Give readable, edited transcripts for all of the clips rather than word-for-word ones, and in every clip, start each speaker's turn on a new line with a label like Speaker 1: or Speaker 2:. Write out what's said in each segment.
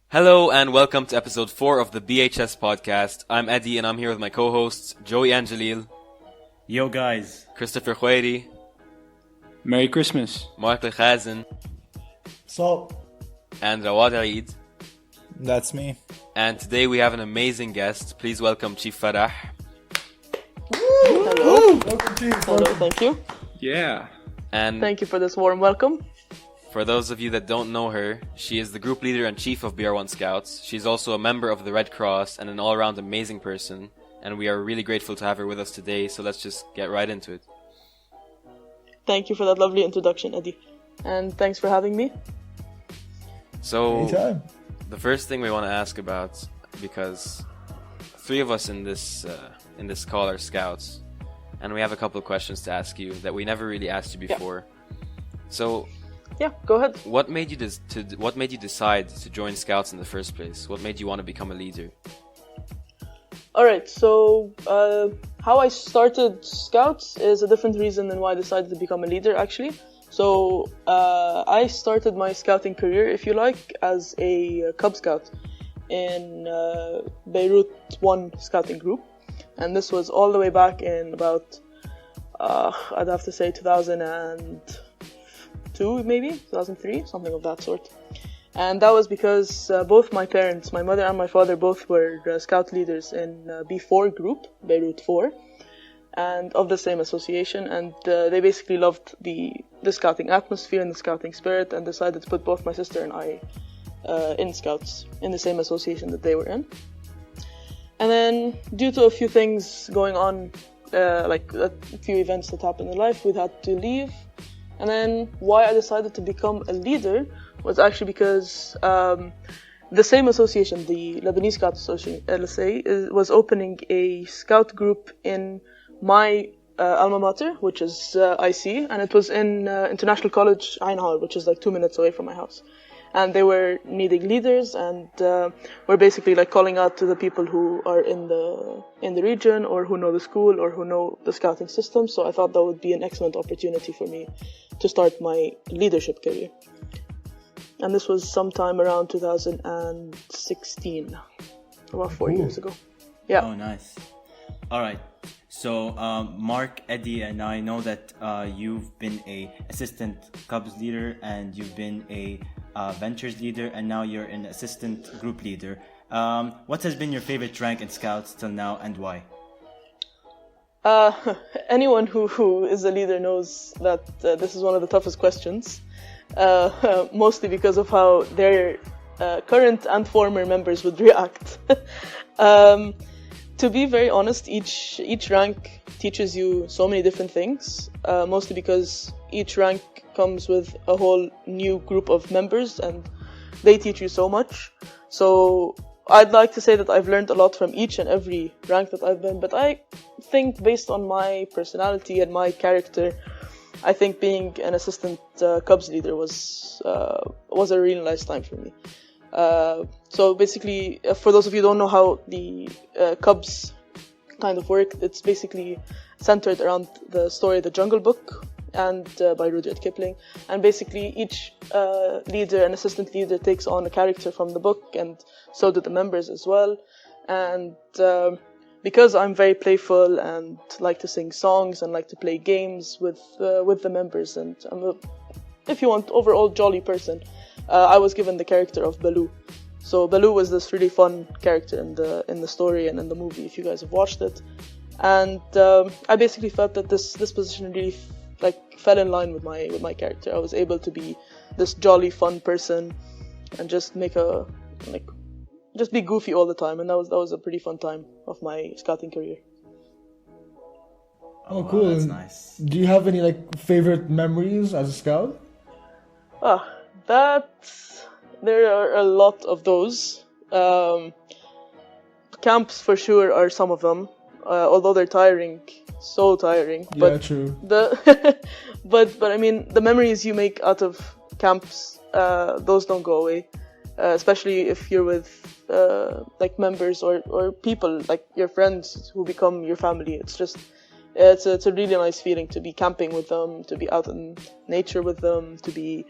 Speaker 1: Hello and welcome to episode 4 of the BHS podcast. I'm Eddie and I'm here with my co-hosts Joey Angelil.
Speaker 2: Yo guys.
Speaker 1: Christopher Khwairi.
Speaker 3: Merry Christmas.
Speaker 1: Mark Khazen.
Speaker 4: So,
Speaker 1: and Rawad Eid.
Speaker 4: that's me.
Speaker 1: And today we have an amazing guest. Please welcome Chief Farah.
Speaker 5: Hello.
Speaker 4: Welcome, Chief.
Speaker 5: Hello, thank you.
Speaker 3: Yeah.
Speaker 1: And
Speaker 5: Thank you for this warm welcome.
Speaker 1: for those of you that don't know her, she is the group leader and chief of BR1 Scouts. She's also a member of the Red Cross and an all-around amazing person. And we are really grateful to have her with us today, so let's just get right into it.
Speaker 5: Thank you for that lovely introduction, Eddie. And thanks for having me.
Speaker 1: So,
Speaker 4: Anytime.
Speaker 1: the first thing we want to ask about, because 3 of us in this call are scouts, and we have a couple of questions to ask you that we never really asked you before. So,
Speaker 5: Yeah, go ahead.
Speaker 1: what made you decide to join scouts in the first place? What made you want to become a leader?
Speaker 5: Alright, so how I started Scouts is a different reason than why I decided to become a leader, actually. So I started my scouting career, if you like, as a Cub Scout in Beirut 1 scouting group. And this was all the way back in about, I'd have to say 2002 maybe, 2003, something of that sort. And that was because both my parents, my mother and my father, both were scout leaders in B4 group, Beirut 4, and of the same association. And they basically loved the scouting atmosphere and the scouting spirit, and decided to put both my sister and I in scouts in the same association that they were in. And then, due to a few things going on, like a few events that happened in life, we had to leave. And then, why I decided to become a leader was actually because the same association, the Lebanese Scout Association, LSA, was opening a scout group in my alma mater, which is IC, and it was in International College, Ain Hall, which is like 2 minutes away from my house. And they were needing leaders, and were basically like calling out to the people who are in the region, or who know the school, or who know the scouting system. So I thought that would be an excellent opportunity for me to start my leadership career. And this was sometime around 2016, about 4 years ago. Yeah.
Speaker 2: Oh, nice. All right. So, Mark, Eddie, and I know that you've been a assistant Cubs leader, and you've been a ventures leader, and now you're an assistant group leader. What has been your favorite rank in Scouts till now, and why?
Speaker 5: Anyone who is a leader knows that this is one of the toughest questions. Mostly because of how their current and former members would react. To be very honest, each rank teaches you so many different things, mostly because each rank comes with a whole new group of members, and they teach you so much. So I'd like to say that I've learned a lot from each and every rank that I've been, but I think based on my personality and my character, I think being an assistant Cubs leader was a really nice time for me. So basically, for those of you who don't know how the Cubs kind of work, it's basically centered around the story The Jungle Book, and by Rudyard Kipling. And basically each leader and assistant leader takes on a character from the book, and so do the members as well. And because I'm very playful and like to sing songs and like to play games with the members, and I'm a, if you want, overall jolly person, I was given the character of Baloo. So Baloo was this really fun character in the story and in the movie, if you guys have watched it. And I basically felt that this position really fell in line with my character. I was able to be this jolly, fun person and just just be goofy all the time, and that was a pretty fun time of my scouting career.
Speaker 4: Oh, cool.
Speaker 2: Wow, that's nice.
Speaker 4: Do you have any favorite memories as a scout?
Speaker 5: There are a lot of those. Camps for sure are some of them, although they're tiring, so tiring.
Speaker 4: Yeah,
Speaker 5: but
Speaker 4: true.
Speaker 5: but I mean, the memories you make out of camps, those don't go away. Especially if you're with members or people like your friends who become your family. it's a really nice feeling to be camping with them, to be out in nature with them, to be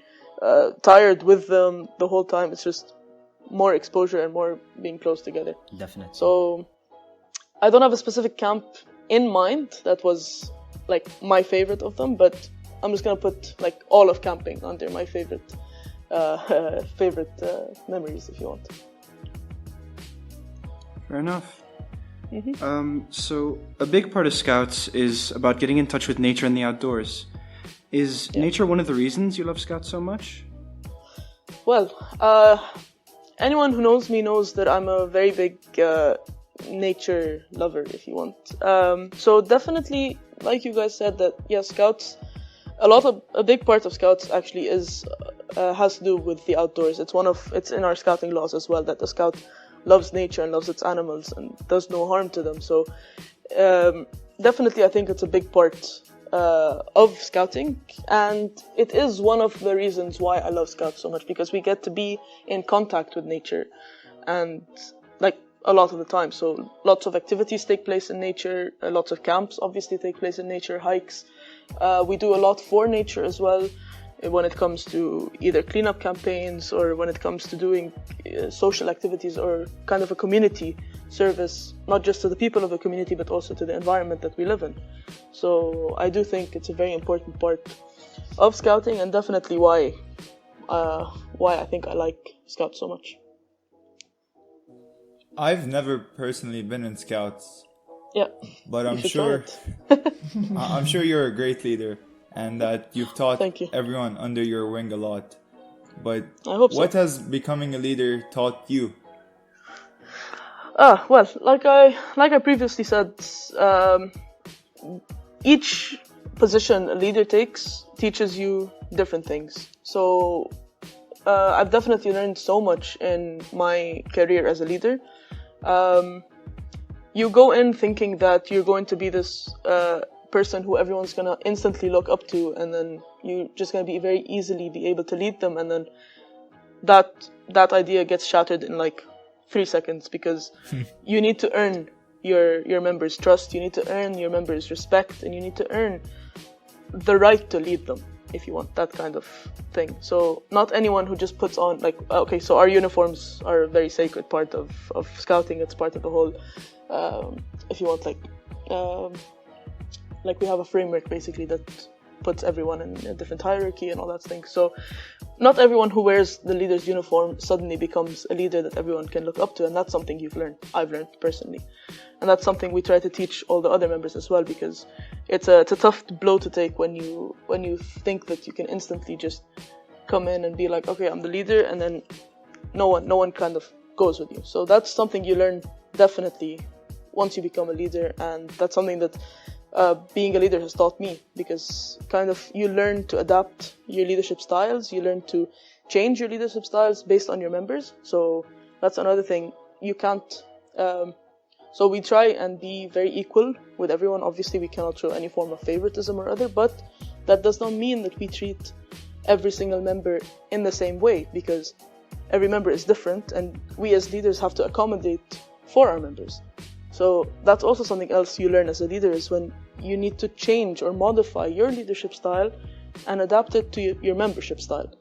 Speaker 5: tired with them the whole time. It's just more exposure and more being close together.
Speaker 2: Definitely.
Speaker 5: So I don't have a specific camp in mind that was like my favorite of them, but I'm just gonna put like all of camping under my favorite memories, if you want.
Speaker 3: Fair enough. So a big part of Scouts is about getting in touch with nature and the outdoors. Is nature one of the reasons you love Scouts so much?
Speaker 5: Well, anyone who knows me knows that I'm a very big nature lover, if you want. So definitely, like you guys said, that Scouts, a big part of Scouts actually is has to do with the outdoors. It's in our scouting laws as well that the Scout loves nature and loves its animals and does no harm to them. So definitely, I think it's a big part of scouting, and it is one of the reasons why I love Scouts so much, because we get to be in contact with nature, and like a lot of the time. So lots of activities take place in nature, lots of camps obviously take place in nature, hikes. We do a lot for nature as well, when it comes to either cleanup campaigns or when it comes to doing social activities or kind of a community service, not just to the people of the community but also to the environment that we live in. So I do think it's a very important part of scouting, and definitely why I think I like Scouts so much.
Speaker 6: I've never personally been in Scouts,
Speaker 5: Yeah,
Speaker 6: but I'm
Speaker 5: should
Speaker 6: sure
Speaker 5: try it.
Speaker 6: I'm sure you're a great leader and that you've taught
Speaker 5: Thank you.
Speaker 6: everyone under your wing a lot. But
Speaker 5: I hope so.
Speaker 6: what has becoming a leader taught you?
Speaker 5: Well, like I previously said, each position a leader takes teaches you different things. So I've definitely learned so much in my career as a leader. You go in thinking that you're going to be this person who everyone's gonna instantly look up to, and then you're just gonna be very easily be able to lead them, and then that idea gets shattered in like 3 seconds, because you need to earn your members' trust, you need to earn your members' respect, and you need to earn the right to lead them, if you want, that kind of thing. So not anyone who just puts on like, okay, so our uniforms are a very sacred part of scouting. It's part of the whole, if you want, like we have a framework basically that puts everyone in a different hierarchy and all that thing. So not everyone who wears the leader's uniform suddenly becomes a leader that everyone can look up to, and that's something I've learned personally. And that's something we try to teach all the other members as well, because it's a tough blow to take when you think that you can instantly just come in and be like, okay, I'm the leader, and then no one kind of goes with you. So that's something you learn definitely once you become a leader, and that's something that being a leader has taught me, because kind of you learn to adapt your leadership styles, you learn to change your leadership styles based on your members. So that's another thing. You can't so we try and be very equal with everyone. Obviously we cannot show any form of favoritism or other, but that does not mean that we treat every single member in the same way, because every member is different and we as leaders have to accommodate for our members. So that's also something else you learn as a leader, is when you need to change or modify your leadership style and adapt it to your membership style.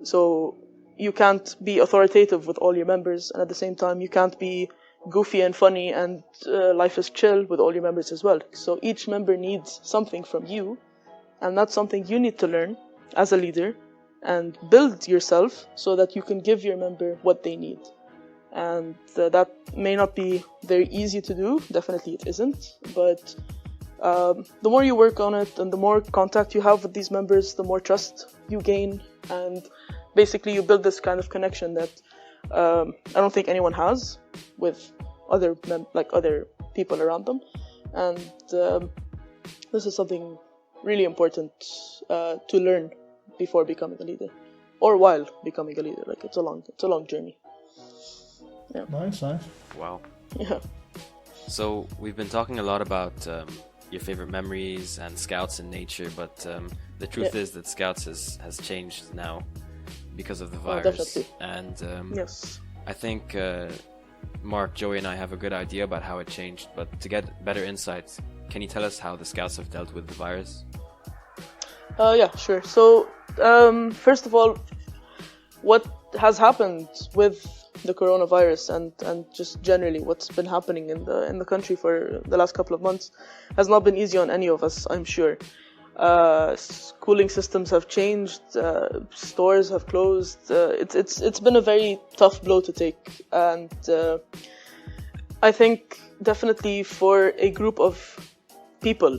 Speaker 5: So you can't be authoritative with all your members, and at the same time you can't be goofy and funny and life is chill with all your members as well. So each member needs something from you, and that's something you need to learn as a leader and build yourself so that you can give your member what they need. And that may not be very easy to do, definitely it isn't, but the more you work on it and the more contact you have with these members, the more trust you gain, and basically you build this kind of connection that I don't think anyone has with other people around them. And this is something really important to learn before becoming a leader, or while becoming a leader. Like it's a long journey. Yeah.
Speaker 4: Nice.
Speaker 1: Wow.
Speaker 5: Yeah.
Speaker 1: So we've been talking a lot about your favorite memories and Scouts in nature, but the truth is that Scouts has changed now because of the virus.
Speaker 5: Definitely.
Speaker 1: And
Speaker 5: Yes.
Speaker 1: I think Mark, Joey, and I have a good idea about how it changed, but to get better insights, can you tell us how the Scouts have dealt with the virus?
Speaker 5: Yeah, sure. So, first of all, what has happened with the coronavirus and just generally what's been happening in the country for the last couple of months has not been easy on any of us, I'm sure. Schooling systems have changed, stores have closed. It's been a very tough blow to take, and I think definitely for a group of people,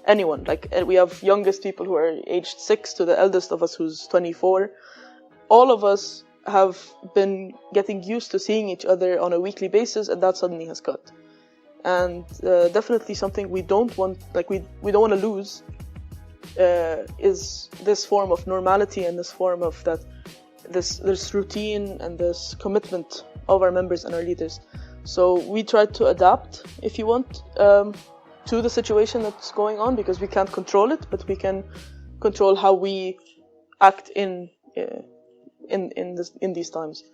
Speaker 5: anyone, like we have youngest people who are aged 6 to the eldest of us who's 24, all of us have been getting used to seeing each other on a weekly basis, and that suddenly has cut. And definitely something we don't want, like we don't want to lose, is this form of normality and this form of this routine and this commitment of our members and our leaders. So we try to adapt, if you want, to the situation that's going on, because we can't control it, but we can control how we act in these times.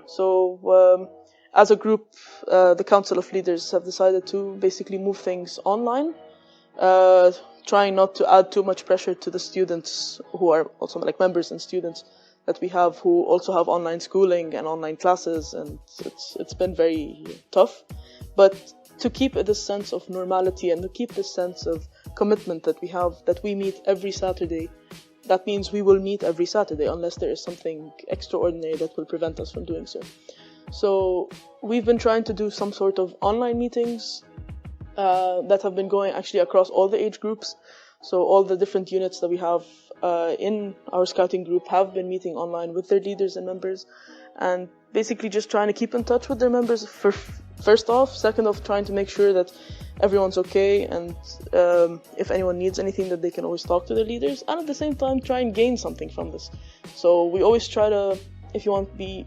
Speaker 5: So as a group, the Council of Leaders have decided to basically move things online, trying not to add too much pressure to the students who are also like members and students that we have who also have online schooling and online classes, and it's been very tough. But to keep this sense of normality and to keep this sense of commitment that we have, that we meet every Saturday, that means we will meet every Saturday unless there is something extraordinary that will prevent us from doing so. So we've been trying to do some sort of online meetings that have been going actually across all the age groups. So all the different units that we have in our scouting group have been meeting online with their leaders and members, and basically just trying to keep in touch with their members first off, second off trying to make sure that everyone's okay, and if anyone needs anything that they can always talk to their leaders, and at the same time try and gain something from this. So we always try to, if you want, be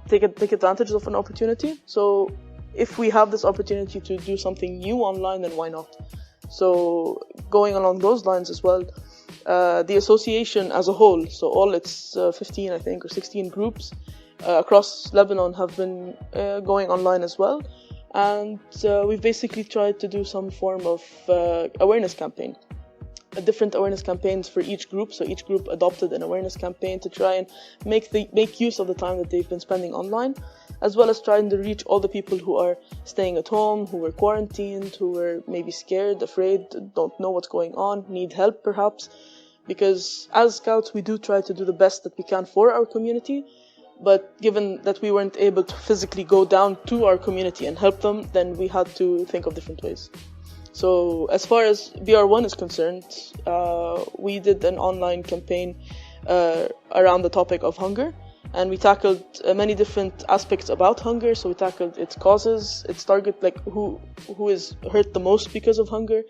Speaker 5: take advantage of an opportunity. So if we have this opportunity to do something new online, then why not? So going along those lines as well, the association as a whole, so all its 15 I think or 16 groups across Lebanon have been going online as well, and we've basically tried to do some form of awareness campaign, different awareness campaigns for each group. So each group adopted an awareness campaign to try and make use of the time that they've been spending online, as well as trying to reach all the people who are staying at home, who were quarantined, who were maybe scared, afraid, don't know what's going on, need help perhaps. Because as Scouts, we do try to do the best that we can for our community, but given that we weren't able to physically go down to our community and help them, then we had to think of different ways. So as far as BR1 is concerned, we did an online campaign around the topic of hunger, and we tackled many different aspects about hunger. So we tackled its causes, its target, like who is hurt the most because of hunger.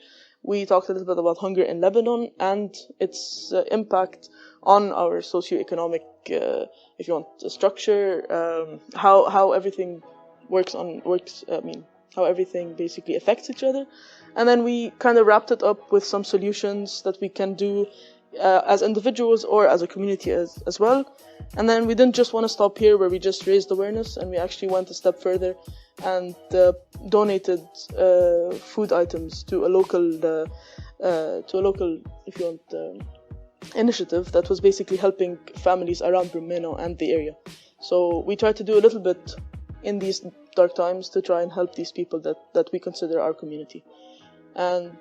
Speaker 5: We talked a little bit about hunger in Lebanon and its impact on our socioeconomic, if you want, structure, how everything how everything basically affects each other. And then we kind of wrapped it up with some solutions that we can do as individuals or as a community as well. And then we didn't just want to stop here where we just raised awareness, and we actually went a step further and donated food items to a local, if you want, initiative that was basically helping families around Brumeno and the area. So we tried to do a little bit in these dark times to try and help these people that we consider our community. And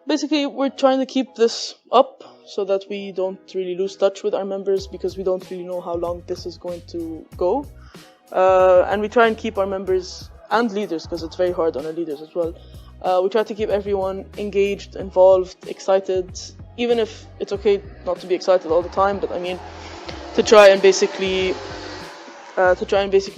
Speaker 5: basically we're trying to keep this up so that we don't really lose touch with our members, because we don't really know how long this is going to go. And we try and keep our members and leaders, because it's very hard on our leaders as well. We try to keep everyone engaged, involved, excited, even if it's okay not to be excited all the time, but I mean, to try and basically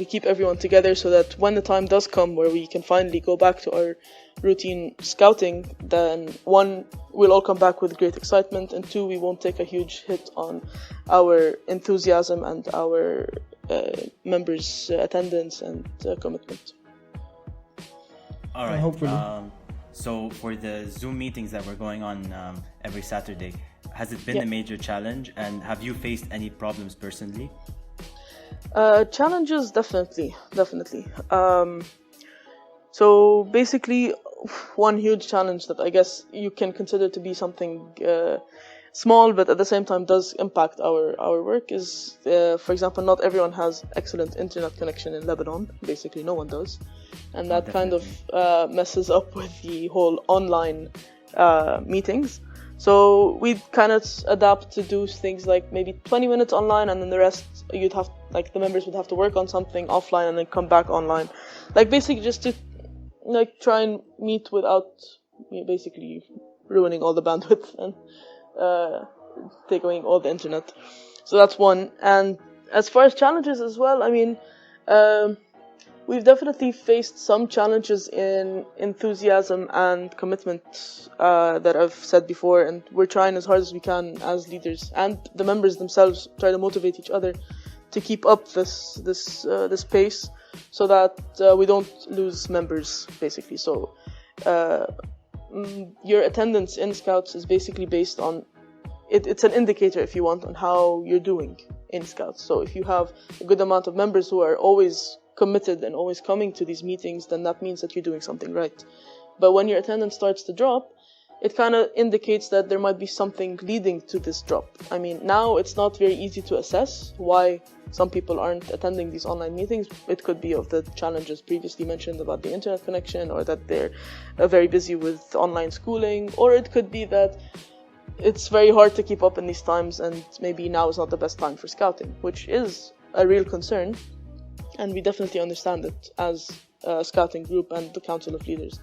Speaker 5: keep everyone together so that when the time does come where we can finally go back to our routine scouting, then one, we'll all come back with great excitement, and two, we won't take a huge hit on our enthusiasm and our members' attendance and commitment.
Speaker 2: All right.
Speaker 4: Hopefully.
Speaker 2: So for the Zoom meetings that were going on every Saturday, has it been
Speaker 5: Yeah.
Speaker 2: a major challenge, and have you faced any problems personally?
Speaker 5: So basically, one huge challenge that I guess you can consider to be something small, but at the same time does impact our work is, for example, not everyone has excellent internet connection in Lebanon. Basically, no one does, and that kind of messes up with the whole online meetings. So we kind of adapt to do things like maybe 20 minutes online, and then the rest you'd have, like, the members would have to work on something offline and then come back online, like basically just to like try and meet without basically ruining all the bandwidth and take away all the internet. So that's one. And as far as challenges as well, I mean, we've definitely faced some challenges in enthusiasm and commitment that I've said before, and we're trying as hard as we can as leaders, and the members themselves try to motivate each other to keep up this pace, so that we don't lose members, basically. So your attendance in Scouts is basically based on it's an indicator, if you want, on how you're doing in Scouts. So if you have a good amount of members who are always committed and always coming to these meetings, then that means that you're doing something right. But when your attendance starts to drop, it kind of indicates that there might be something leading to this drop. I mean, now it's not very easy to assess why some people aren't attending these online meetings. It could be of the challenges previously mentioned about the internet connection, or that they're very busy with online schooling, or it could be that it's very hard to keep up in these times and maybe now is not the best time for scouting, which is a real concern, and we definitely understand it as a scouting group and the Council of Leaders.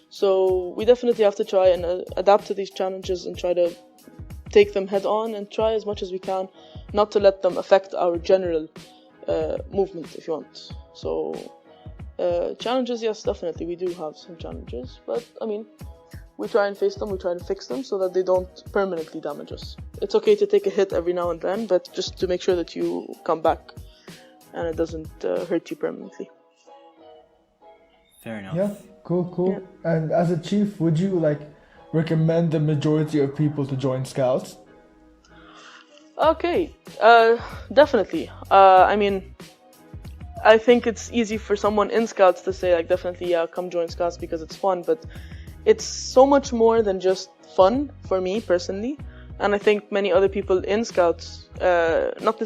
Speaker 5: So we definitely have to try and adapt to these challenges and try to take them head on and try as much as we can not to let them affect our general movement, if you want. So challenges, yes, definitely we do have some challenges, but I mean, we try and face them, we try and fix them so that they don't permanently damage us. It's okay to take a hit every now and then, but just to make sure that you come back and it doesn't hurt you permanently.
Speaker 2: Fair enough.
Speaker 4: Yeah, cool.
Speaker 5: Yeah.
Speaker 4: And as a chief, would you recommend the majority of people to join Scouts?
Speaker 5: Okay, definitely. I mean, I think it's easy for someone in Scouts to say, definitely, yeah, come join Scouts because it's fun, but it's so much more than just fun for me personally, and I think many other people in Scouts, not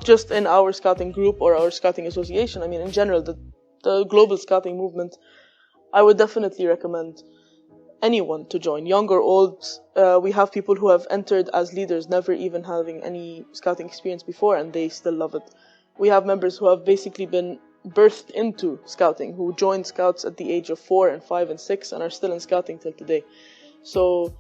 Speaker 5: just in our scouting group or our scouting association, I mean in general, the global scouting movement, I would definitely recommend anyone to join, young or old. We have people who have entered as leaders never even having any scouting experience before, and they still love it. We have members who have basically been birthed into scouting, who joined Scouts at the age of 4 and 5 and 6 and are still in scouting till today. So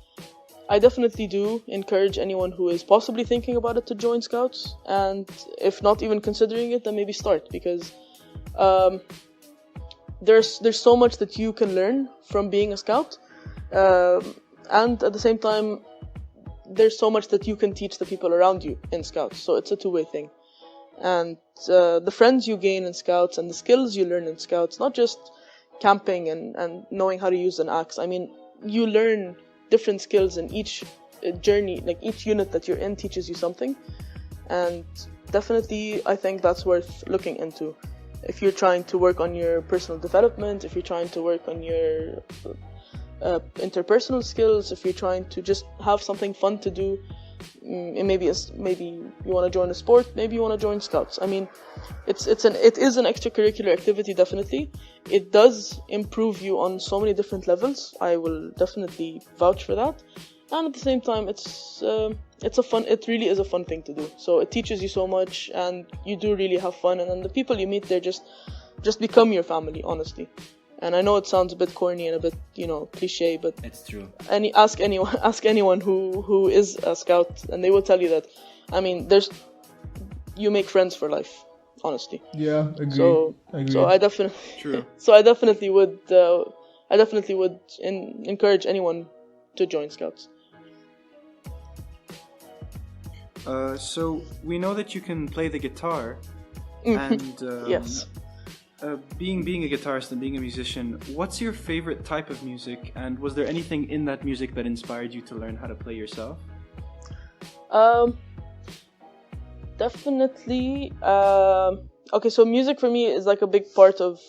Speaker 5: I definitely do encourage anyone who is possibly thinking about it to join Scouts, and if not even considering it, then maybe start, because there's so much that you can learn from being a Scout, and at the same time there's so much that you can teach the people around you in Scouts. So it's a two-way thing. And the friends you gain in Scouts and the skills you learn in Scouts, not just camping and knowing how to use an axe. I mean, you learn different skills in each journey, like each unit that you're in teaches you something. And definitely, I think that's worth looking into. If you're trying to work on your personal development, if you're trying to work on your interpersonal skills, if you're trying to just have something fun to do, maybe you want to join a sport, maybe you want to join Scouts. I mean, it is an extracurricular activity, definitely. It does improve you on so many different levels. I will definitely vouch for that. And at the same time, it really is a fun thing to do. So it teaches you so much, and you do really have fun. And then the people you meet there just become your family, honestly. And I know it sounds a bit corny and a bit, cliche, but
Speaker 2: it's true.
Speaker 5: Ask anyone who is a Scout, and they will tell you that. I mean, you make friends for life, honestly.
Speaker 4: Yeah, agree.
Speaker 5: So I definitely
Speaker 3: True.
Speaker 5: So I definitely would encourage anyone to join Scouts.
Speaker 3: So we know that you can play the guitar,
Speaker 5: Mm-hmm.
Speaker 3: and
Speaker 5: Yes.
Speaker 3: Being a guitarist and being a musician, what's your favorite type of music, and was there anything in that music that inspired you to learn how to play yourself?
Speaker 5: Definitely. Okay, so music for me is like a big part of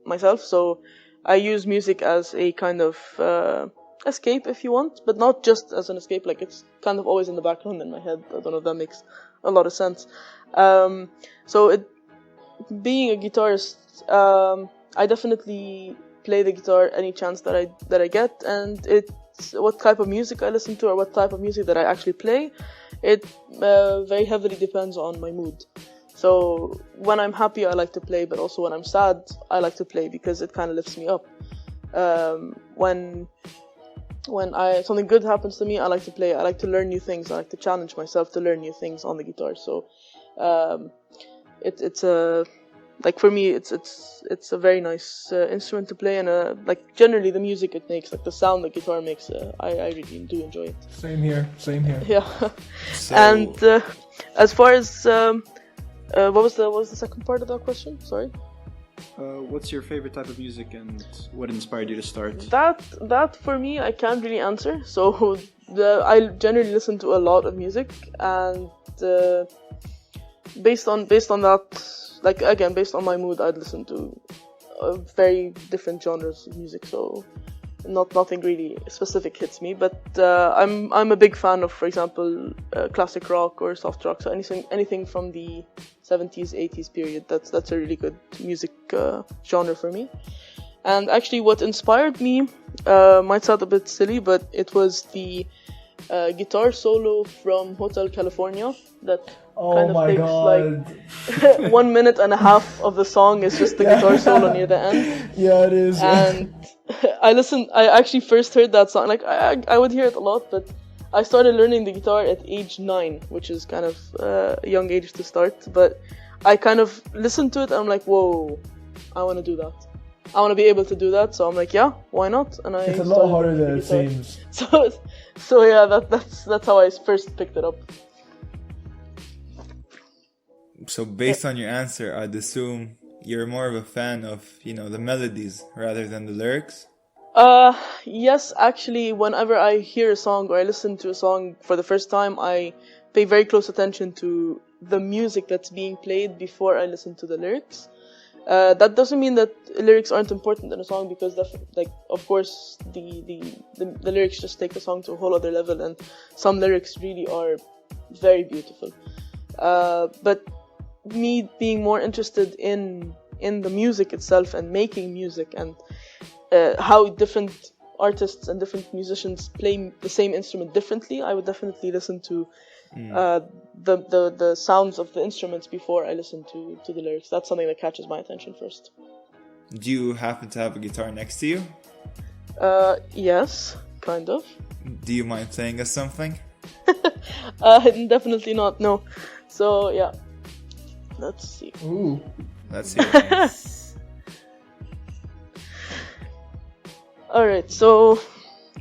Speaker 5: myself. So I use music as a kind of escape, if you want, but not just as an escape. Like, it's kind of always in the background in my head. I don't know if that makes a lot of sense. Being a guitarist, I definitely play the guitar any chance that I get, and it's what type of music I listen to or what type of music that I actually play. It very heavily depends on my mood. So when I'm happy, I like to play, but also when I'm sad, I like to play because it kind of lifts me up. When something good happens to me, I like to play. I like to learn new things. I like to challenge myself to learn new things on the guitar. So it's a like for me, it's a very nice instrument to play, and like generally the music it makes, like the sound the guitar makes, I really do enjoy it.
Speaker 4: Same here.
Speaker 5: Yeah.
Speaker 6: So,
Speaker 5: And as far as what was the second part of that question? Sorry.
Speaker 3: What's your favorite type of music and what inspired you to start?
Speaker 5: That for me, I can't really answer. So I generally listen to a lot of music, and based on that, like again, based on my mood, I'd listen to very different genres of music. So nothing really specific hits me, but I'm a big fan of, for example, classic rock or soft rock. So anything from the 70s, 80s period. That's a really good music genre for me. And actually, what inspired me might sound a bit silly, but it was the guitar solo from Hotel California that kind of takes like 1 minute and a half of the song is just the guitar solo near the end.
Speaker 4: Yeah, it is.
Speaker 5: And I actually first heard that song, like I would hear it a lot, but I started learning the guitar at age 9, which is kind of a young age to start, but I kind of listened to it and I'm like, whoa, I want to do that. I want to be able to do that, so I'm like, yeah, why not? And
Speaker 4: It's a lot harder than it
Speaker 5: guitar.
Speaker 4: seems.
Speaker 5: So yeah, that's how I first picked it up.
Speaker 6: So based on your answer, I'd assume you're more of a fan of, the melodies rather than the lyrics?
Speaker 5: Yes, actually, whenever I hear a song or I listen to a song for the first time, I pay very close attention to the music that's being played before I listen to the lyrics. That doesn't mean that lyrics aren't important in a song, because of course the lyrics just take the song to a whole other level, and some lyrics really are very beautiful. But me being more interested in the music itself and making music and how different artists and different musicians play the same instrument differently, I would definitely listen to the sounds of the instruments before I listen to the lyrics. That's something that catches my attention first.
Speaker 6: Do you happen to have a guitar next to you?
Speaker 5: Yes, kind of.
Speaker 6: Do you mind playing us something?
Speaker 5: Definitely not, no. So yeah, let's see.
Speaker 4: Ooh.
Speaker 6: Let's hear it.
Speaker 5: Alright, so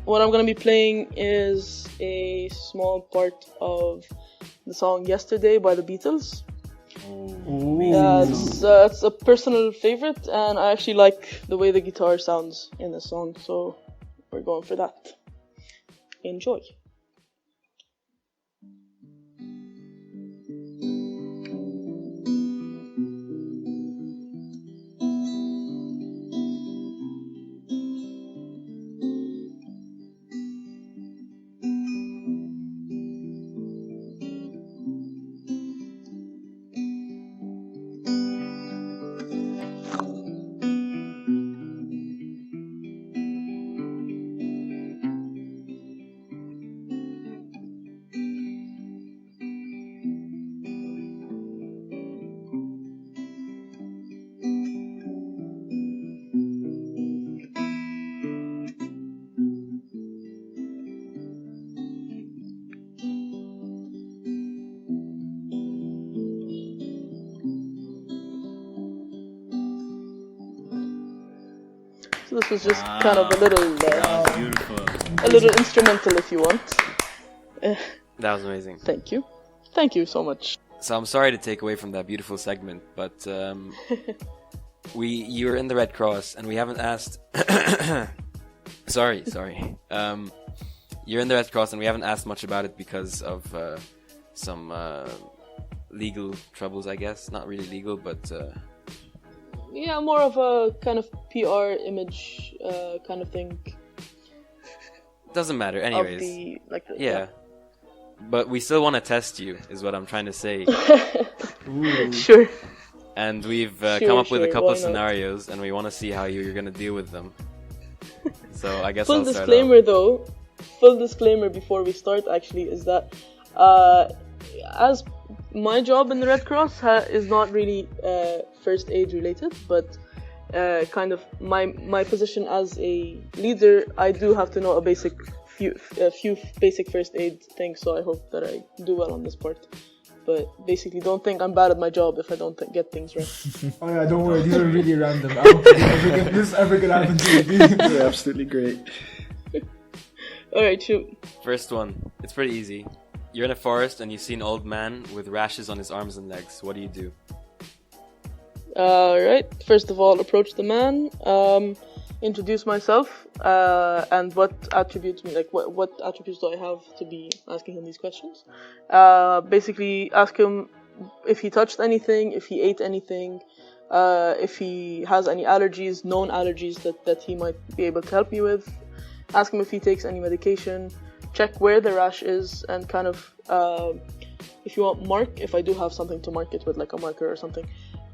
Speaker 5: what I'm gonna be playing is a small part of the song Yesterday by the Beatles.
Speaker 4: Ooh.
Speaker 5: It's a personal favorite, and I actually like the way the guitar sounds in the song, so we're going for that. Enjoy. So this was just kind of a little instrumental, if you want.
Speaker 1: That was amazing.
Speaker 5: Thank you so much.
Speaker 1: So I'm sorry to take away from that beautiful segment, but you're in the Red Cross, and we haven't asked. sorry. You're in the Red Cross, and we haven't asked much about it because of some legal troubles, I guess. Not really legal, but
Speaker 5: Yeah, more of a kind of PR image kind of thing.
Speaker 1: Doesn't matter,
Speaker 5: Of
Speaker 1: anyways.
Speaker 5: the, like the,
Speaker 1: Yeah. But we still want to test you, is what I'm trying to say.
Speaker 5: Sure.
Speaker 1: And we've
Speaker 5: Sure,
Speaker 1: come up with a
Speaker 5: sure,
Speaker 1: couple
Speaker 5: why
Speaker 1: of
Speaker 5: not?
Speaker 1: scenarios, and we want to see how you're going to deal with them. So I guess
Speaker 5: Full
Speaker 1: I'll start
Speaker 5: disclaimer
Speaker 1: off.
Speaker 5: though, full disclaimer before we start actually is that as my job in the Red Cross is not really first aid related, but kind of my position as a leader, I do have to know a few basic first aid things, so I hope that I do well on this part. But basically, don't think I'm bad at my job if I don't get things right.
Speaker 4: Oh yeah, don't worry. These are really random. I don't think this is ever gonna happen to you.
Speaker 3: You're absolutely great.
Speaker 5: Alright, shoot.
Speaker 1: First one. It's pretty easy. You're in a forest and you see an old man with rashes on his arms and legs. What do?
Speaker 5: Alright, first of all, approach the man, introduce myself, and what attributes do I have to be asking him these questions. Basically, ask him if he touched anything, if he ate anything, if he has any allergies, known allergies that he might be able to help me with. Ask him if he takes any medication, check where the rash is, and kind of, if you want, mark, if I do have something to mark it with, like a marker or something,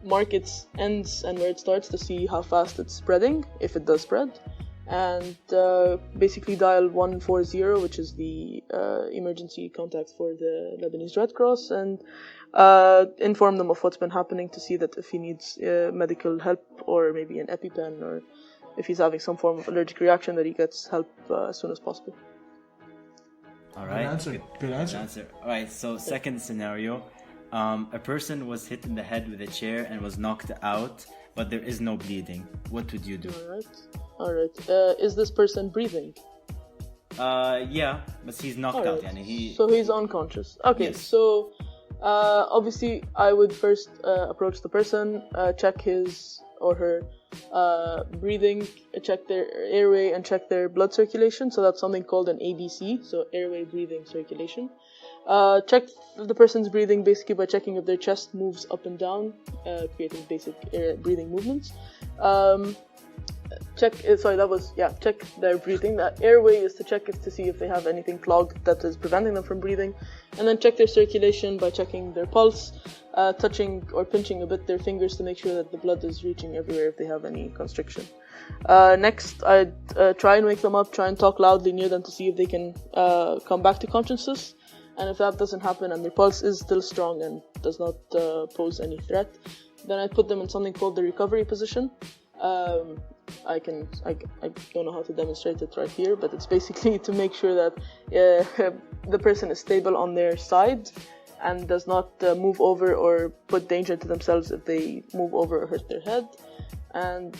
Speaker 5: mark its ends and where it starts to see how fast it's spreading, if it does spread, and basically dial 140, which is the emergency contact for the Lebanese Red Cross, and inform them of what's been happening to see that if he needs medical help or maybe an EpiPen, or if he's having some form of allergic reaction, that he gets help as soon as possible.
Speaker 2: All right.
Speaker 4: Good answer.
Speaker 2: All right. So second scenario, a person was hit in the head with a chair and was knocked out, but there is no bleeding. What would you do?
Speaker 5: All right. Is this person breathing?
Speaker 2: Yeah, but he's knocked out.
Speaker 5: Alright,
Speaker 2: Yani
Speaker 5: so he's unconscious. Okay,
Speaker 2: Yes.
Speaker 5: so obviously I would first approach the person, check his or her breathing, check their airway, and check their blood circulation. So that's something called an ABC, so airway, breathing, circulation. Check the person's breathing basically by checking if their chest moves up and down, creating basic breathing movements. Check their breathing. That airway is to check to see if they have anything clogged that is preventing them from breathing, and then check their circulation by checking their pulse, touching or pinching a bit their fingers to make sure that the blood is reaching everywhere if they have any constriction. Next, I'd try and wake them up, try and talk loudly near them to see if they can come back to consciousness, and if that doesn't happen and their pulse is still strong and does not pose any threat, then I'd put them in something called the recovery position. I don't know how to demonstrate it right here, but it's basically to make sure that the person is stable on their side and does not move over or put danger to themselves if they move over or hurt their head, and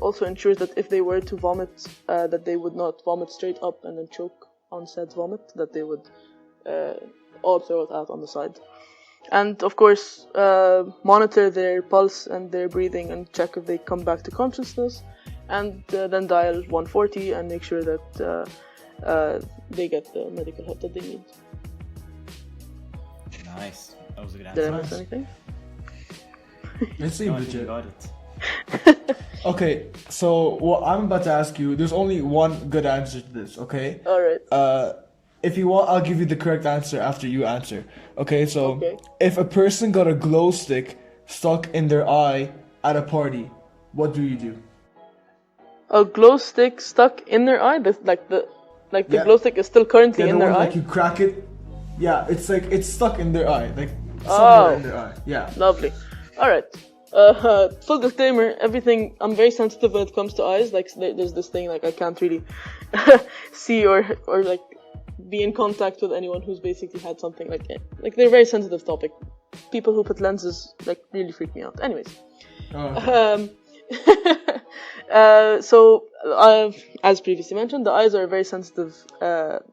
Speaker 5: also ensures that if they were to vomit, that they would not vomit straight up and then choke on said vomit, that they would all throw it out on the side. And of course, monitor their pulse and their breathing and check if they come back to consciousness, and then dial 140 and make sure that they get the medical help that they need.
Speaker 2: Nice. That was a good
Speaker 5: Did I
Speaker 2: answer.
Speaker 5: miss anything?
Speaker 4: Let's see,
Speaker 2: No, I think you
Speaker 4: legit.
Speaker 2: got it.
Speaker 4: Okay, so what I'm about to ask you, there's only one good answer to this, okay?
Speaker 5: Alright.
Speaker 4: If you want, I'll give you the correct answer after you answer. Okay, so
Speaker 5: Okay.
Speaker 4: if a person got a glow stick stuck in their eye at a party, what do you do?
Speaker 5: A glow stick stuck in their eye? The
Speaker 4: Yeah.
Speaker 5: glow stick is still currently
Speaker 4: Yeah,
Speaker 5: in
Speaker 4: the
Speaker 5: their
Speaker 4: one
Speaker 5: eye?
Speaker 4: like you crack it. Yeah, it's like it's stuck in their eye, like somewhere in their eye. Yeah.
Speaker 5: Lovely. Alright. Full disclaimer, everything, I'm very sensitive when it comes to eyes. Like, there's this thing, like, I can't really see or like, be in contact with anyone who's basically had something like it. Like, they're a very sensitive topic. People who put lenses, like, really freak me out. Anyways.
Speaker 4: Oh,
Speaker 5: So, as previously mentioned, the eyes are a very sensitive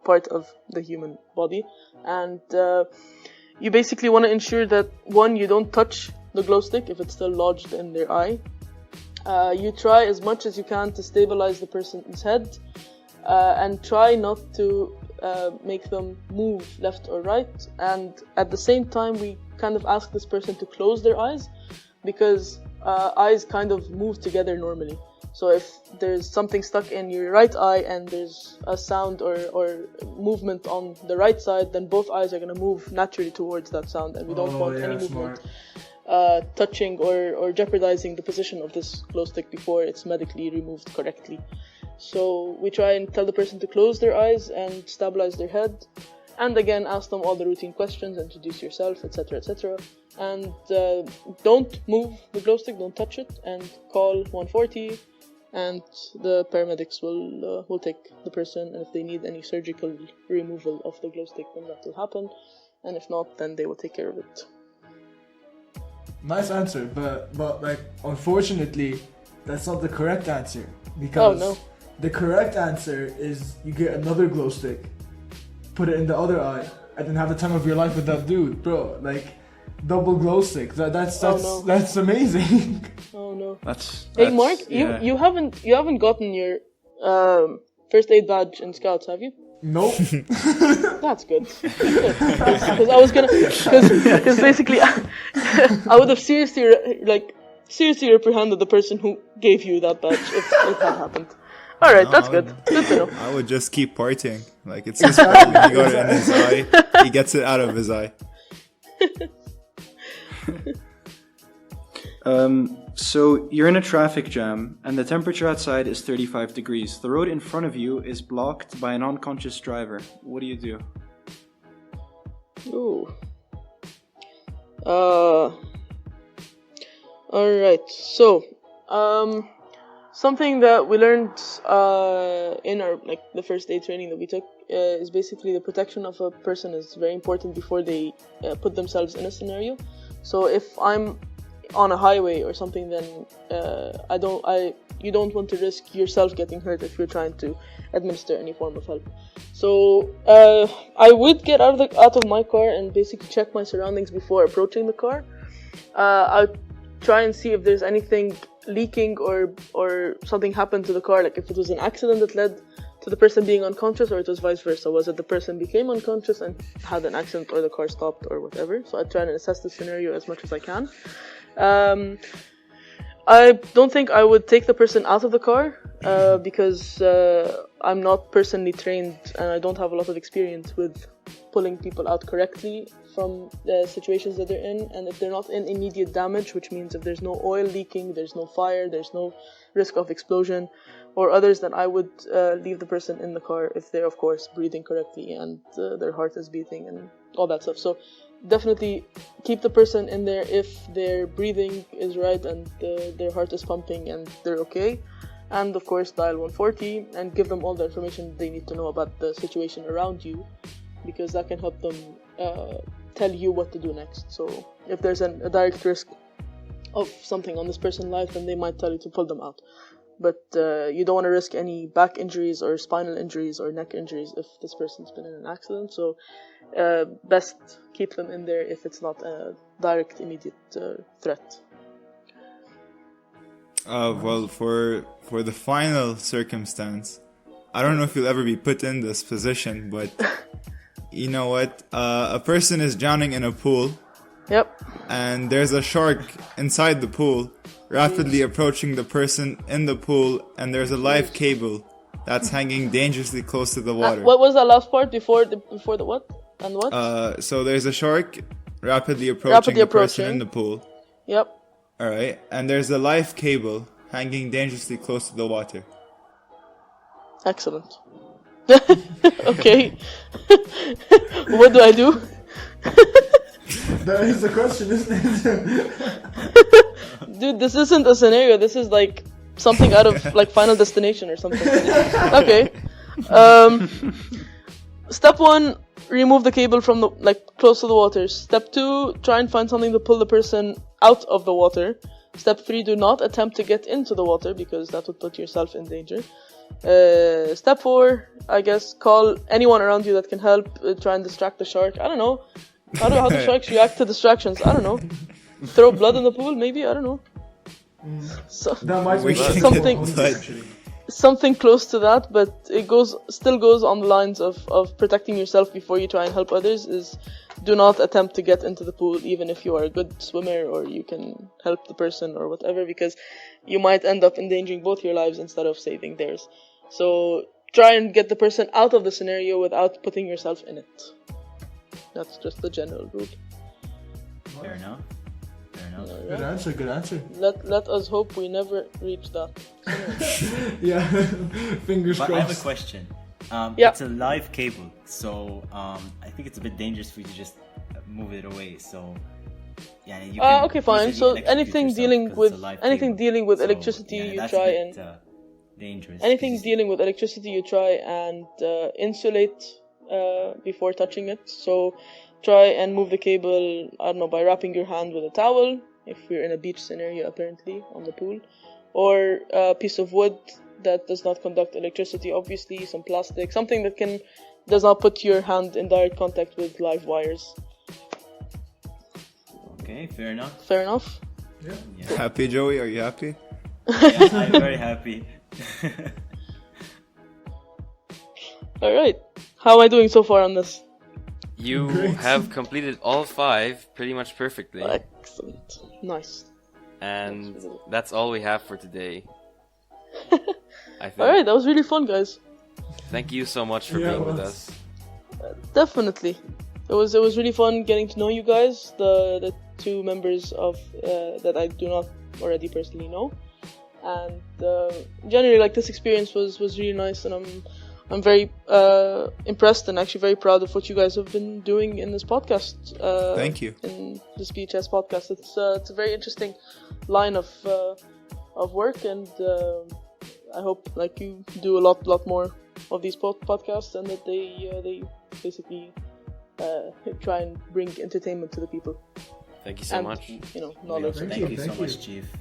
Speaker 5: part of the human body, and you basically want to ensure that, one, you don't touch the glow stick if it's still lodged in their eye. You try as much as you can to stabilize the person's head, and try not to make them move left or right, and at the same time we kind of ask this person to close their eyes, because eyes kind of move together normally. So if there's something stuck in your right eye and there's a sound or movement on the right side, then both eyes are going to move naturally towards that sound, and we don't want any movement touching or jeopardizing the position of this glow stick before it's medically removed correctly. So we try and tell the person to close their eyes and stabilize their head, and again ask them all the routine questions, introduce yourself, etc., etc. And don't move the glow stick, don't touch it, and call 140. And the paramedics will take the person, and if they need any surgical removal of the glow stick, then that will happen, and if not, then they will take care of it.
Speaker 4: Nice answer, but like unfortunately, that's not the correct answer, because the correct answer is you get another glow stick, put it in the other eye, and then have the time of your life with that dude, bro. Like double glow stick. That's amazing.
Speaker 5: Oh no.
Speaker 3: Hey
Speaker 5: Mark, you haven't gotten your first aid badge in Scouts, have you?
Speaker 4: Nope.
Speaker 5: That's good. Because I was gonna, because basically, I would have seriously reprehended the person who gave you that badge if it had happened. All right, that's good. Good to know.
Speaker 6: I would just keep partying. Like it's his problem. He got it in his eye. He gets it out of his eye.
Speaker 3: So you're in a traffic jam and the temperature outside is 35 degrees. The road in front of you is blocked by an unconscious driver. What do you do?
Speaker 5: Ooh. Alright, so something that we learned in our the first aid training that we took is basically the protection of a person is very important before they put themselves in a scenario. So if I'm on a highway or something, then you don't want to risk yourself getting hurt if you're trying to administer any form of help. So I would get out of my car and basically check my surroundings before approaching the car. I would try and see if there's anything leaking or something happened to the car, like if it was an accident that led to the person being unconscious, or it was vice versa. Was it the person became unconscious and had an accident, or the car stopped, or whatever? So I try and assess the scenario as much as I can. I don't think I would take the person out of the car because I'm not personally trained and I don't have a lot of experience with pulling people out correctly from the situations that they're in. And if they're not in immediate damage, which means if there's no oil leaking, there's no fire, there's no risk of explosion or others, then I would leave the person in the car if they're, of course, breathing correctly and their heart is beating and all that stuff. So definitely keep the person in there if their breathing is right and their heart is pumping and they're okay. And of course dial 140 and give them all the information they need to know about the situation around you, because that can help them tell you what to do next. So if there's a direct risk of something on this person's life, then they might tell you to pull them out. But you don't want to risk any back injuries or spinal injuries or neck injuries if this person's been in an accident. So best keep them in there if it's not a direct, immediate threat.
Speaker 6: Well, for the final circumstance, I don't know if you'll ever be put in this position, but you know what? A person is drowning in a pool.
Speaker 5: Yep.
Speaker 6: And there's a shark inside the pool, rapidly approaching the person in the pool, and there's a live cable that's hanging dangerously close to the water.
Speaker 5: What was that last part before the what? And what?
Speaker 6: So there's a shark rapidly approaching the person in the pool.
Speaker 5: Yep.
Speaker 6: Alright, and there's a live cable hanging dangerously close to the water.
Speaker 5: Excellent. Okay. What do I do?
Speaker 4: That is the question, isn't it?
Speaker 5: Dude, this isn't a scenario. This is like something out of like Final Destination or something. Okay. Step 1, remove the cable from the close to the water. Step 2, try and find something to pull the person out of the water. Step 3, do not attempt to get into the water because that would put yourself in danger. Step 4, I guess, call anyone around you that can help. Try and distract the shark. I don't know. How do sharks react to distractions? I don't know. Throw blood in the pool, maybe? I don't know. So,
Speaker 4: that might be
Speaker 5: something close to that, but it still goes on the lines of protecting yourself before you try and help others. Is do not attempt to get into the pool, even if you are a good swimmer or you can help the person or whatever, because you might end up endangering both your lives instead of saving theirs. So try and get the person out of the scenario without putting yourself in it. That's just the general rule.
Speaker 2: Fair enough.
Speaker 4: Good answer. Good answer.
Speaker 5: Let us hope we never reach that.
Speaker 4: Yeah. Fingers
Speaker 2: But
Speaker 4: crossed.
Speaker 2: I have a question.
Speaker 5: Yeah.
Speaker 2: It's a live cable, so I think it's a bit dangerous for you to just move it away. So yeah, you can
Speaker 5: Okay, fine.
Speaker 2: easily
Speaker 5: So
Speaker 2: electrocute
Speaker 5: anything
Speaker 2: yourself
Speaker 5: dealing
Speaker 2: 'cause
Speaker 5: with
Speaker 2: it's a live
Speaker 5: anything
Speaker 2: cable.
Speaker 5: dealing with
Speaker 2: So,
Speaker 5: electricity,
Speaker 2: yeah,
Speaker 5: you
Speaker 2: that's
Speaker 5: try
Speaker 2: a
Speaker 5: and
Speaker 2: bit, dangerous.
Speaker 5: anything
Speaker 2: 'cause
Speaker 5: dealing with electricity, you try and insulate before touching it. So try and move the cable, I don't know, by wrapping your hand with a towel, if we're in a beach scenario apparently, on the pool, or a piece of wood that does not conduct electricity, obviously, some plastic, something that does not put your hand in direct contact with live wires.
Speaker 2: Okay, fair enough.
Speaker 5: Fair enough?
Speaker 2: Yeah.
Speaker 6: Happy, Joey? Are you happy?
Speaker 2: Yeah, I'm very happy.
Speaker 5: Alright. How am I doing so far on this?
Speaker 1: You
Speaker 4: Great.
Speaker 1: have completed all 5 pretty much perfectly.
Speaker 5: Excellent. Nice.
Speaker 1: And that's all we have for today. I think.
Speaker 5: Alright, that was really fun, guys.
Speaker 1: Thank you so much for
Speaker 4: Yeah,
Speaker 1: being
Speaker 4: it
Speaker 1: with
Speaker 4: was.
Speaker 1: us.
Speaker 5: Definitely. It was really fun getting to know you guys, the 2 members of that I do not already personally know. And generally, like, this experience was really nice, and I'm very impressed and actually very proud of what you guys have been doing in this podcast.
Speaker 6: Thank you.
Speaker 5: In this BHS podcast, it's a very interesting line of work, and I hope like you do a lot more of these podcasts, and that they basically try and bring entertainment to the people.
Speaker 1: Thank you so
Speaker 5: and,
Speaker 1: much.
Speaker 5: You know, knowledge.
Speaker 4: Thank
Speaker 2: Thank
Speaker 4: you,
Speaker 2: you so
Speaker 4: thank
Speaker 2: much,
Speaker 4: you.
Speaker 2: Chief.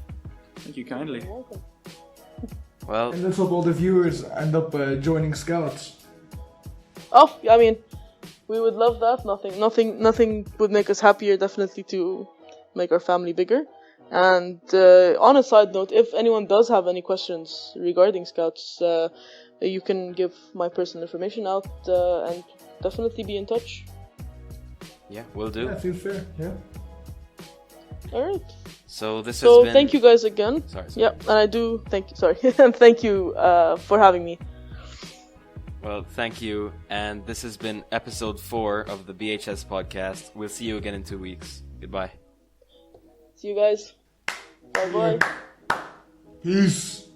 Speaker 3: Thank you kindly.
Speaker 5: You're welcome.
Speaker 1: Well,
Speaker 4: And let's hope all the viewers end up joining Scouts.
Speaker 5: Oh, I mean, we would love that. Nothing would make us happier, definitely, to make our family bigger. And on a side note, if anyone does have any questions regarding Scouts, you can give my personal information out and definitely be in touch.
Speaker 1: yeah, will do.
Speaker 4: Yeah, feels fair. Yeah.
Speaker 5: Alright.
Speaker 1: So this has
Speaker 5: So
Speaker 1: been...
Speaker 5: thank you guys again.
Speaker 1: Sorry.
Speaker 5: Yeah, and I do thank you. Sorry, and thank you for having me.
Speaker 1: Well, thank you. And this has been episode 4 of the BHS podcast. We'll see you again in 2 weeks. Goodbye.
Speaker 5: See you guys. Bye bye.
Speaker 4: Peace.